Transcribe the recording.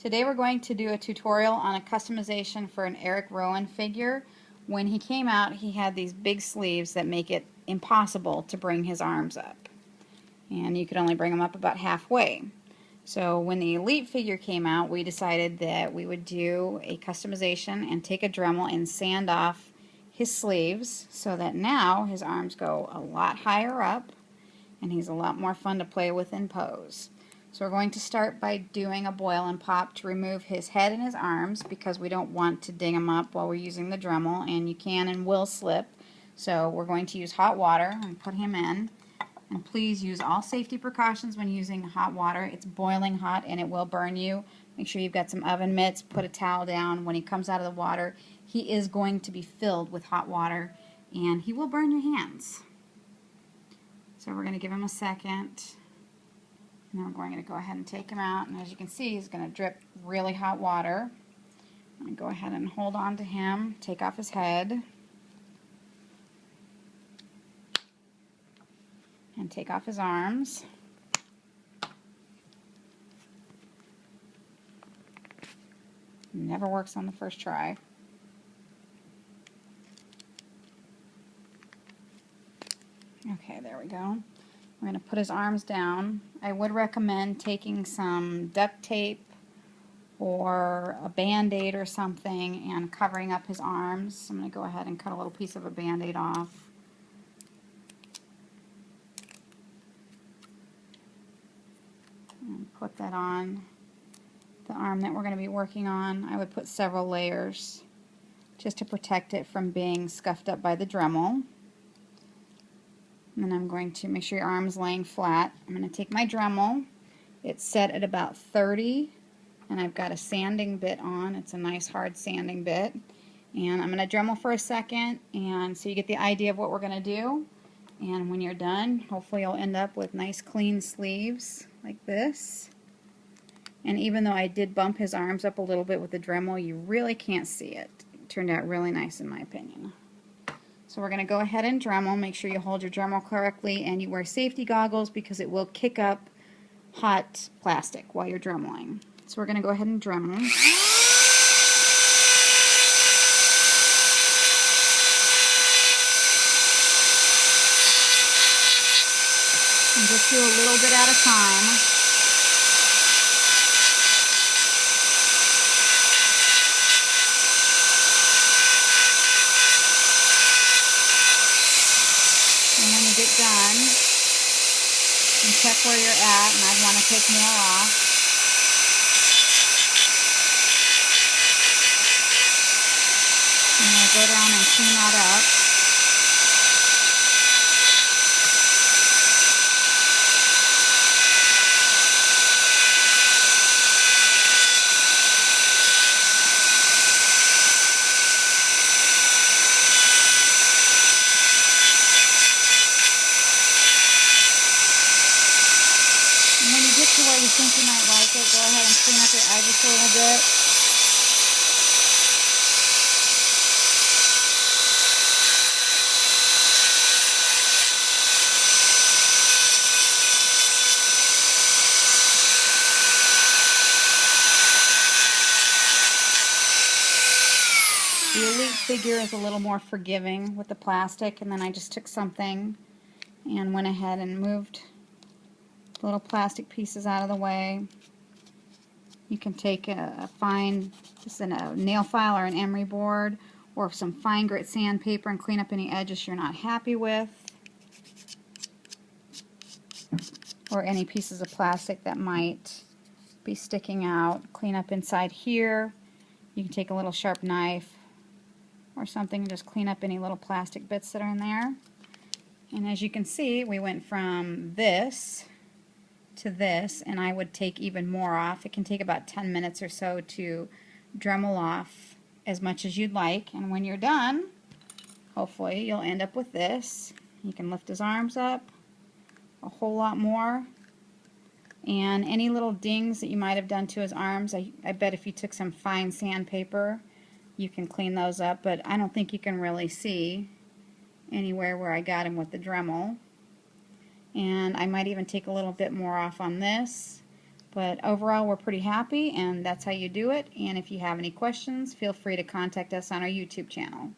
Today we're going to do a tutorial on a customization for an Erick Rowan figure. When he came out, he had these big sleeves that make it impossible to bring his arms up. And you could only bring them up about halfway. So when the Elite figure came out, we decided that we would do a customization and take a Dremel and sand off his sleeves so that now his arms go a lot higher up and he's a lot more fun to play with in pose. So we're going to start by doing a boil and pop to remove his head and his arms because we don't want to ding him up while we're using the Dremel, and you can and will slip. So we're going to use hot water and put him in. And please use all safety precautions when using hot water. It's boiling hot and it will burn you. Make sure you've got some oven mitts, put a towel down. When he comes out of the water, he is going to be filled with hot water and he will burn your hands. So we're going to give him a second. And then we're going to go ahead and take him out, and as you can see, he's going to drip really hot water. I'm going to go ahead and hold on to him, take off his head, and take off his arms. Never works on the first try. Okay, there we go. We're going to put his arms down. I would recommend taking some duct tape or a Band-Aid or something and covering up his arms. I'm going to go ahead and cut a little piece of a Band-Aid off. And put that on the arm that we're going to be working on. I would put several layers just to protect it from being scuffed up by the Dremel. And then I'm going to make sure your arm's laying flat. I'm going to take my Dremel. It's set at about 30, and I've got a sanding bit on. It's a nice hard sanding bit. And I'm going to Dremel for a second, and so you get the idea of what we're going to do. And when you're done, hopefully you'll end up with nice clean sleeves like this. And even though I did bump his arms up a little bit with the Dremel, you really can't see it. It turned out really nice in my opinion. So we're going to go ahead and Dremel. Make sure you hold your Dremel correctly and you wear safety goggles because it will kick up hot plastic while you're Dremeling. So we're going to go ahead and Dremel. And just do a little bit at a time. And when you get done, you check where you're at, and I'd want to take more off. And I'll go down and clean that up. When you get to where you think you might like it, go ahead and clean up your eye just a little bit. The Elite figure is a little more forgiving with the plastic, and then I just took something and went ahead and moved little plastic pieces out of the way. You can take a nail file or an emery board or some fine grit sandpaper and clean up any edges you're not happy with, or any pieces of plastic that might be sticking out. Clean up inside here. You can take a little sharp knife or something and just clean up any little plastic bits that are in there. And as you can see, we went from this to this, and I would take even more off. It can take about 10 minutes or so to Dremel off as much as you'd like, and when you're done, hopefully you'll end up with this. You can lift his arms up a whole lot more, and any little dings that you might have done to his arms, I bet if you took some fine sandpaper you can clean those up, but I don't think you can really see anywhere where I got him with the Dremel. And I might even take a little bit more off on this, But overall, we're pretty happy, and that's how you do it. And if you have any questions, feel free to contact us on our YouTube channel.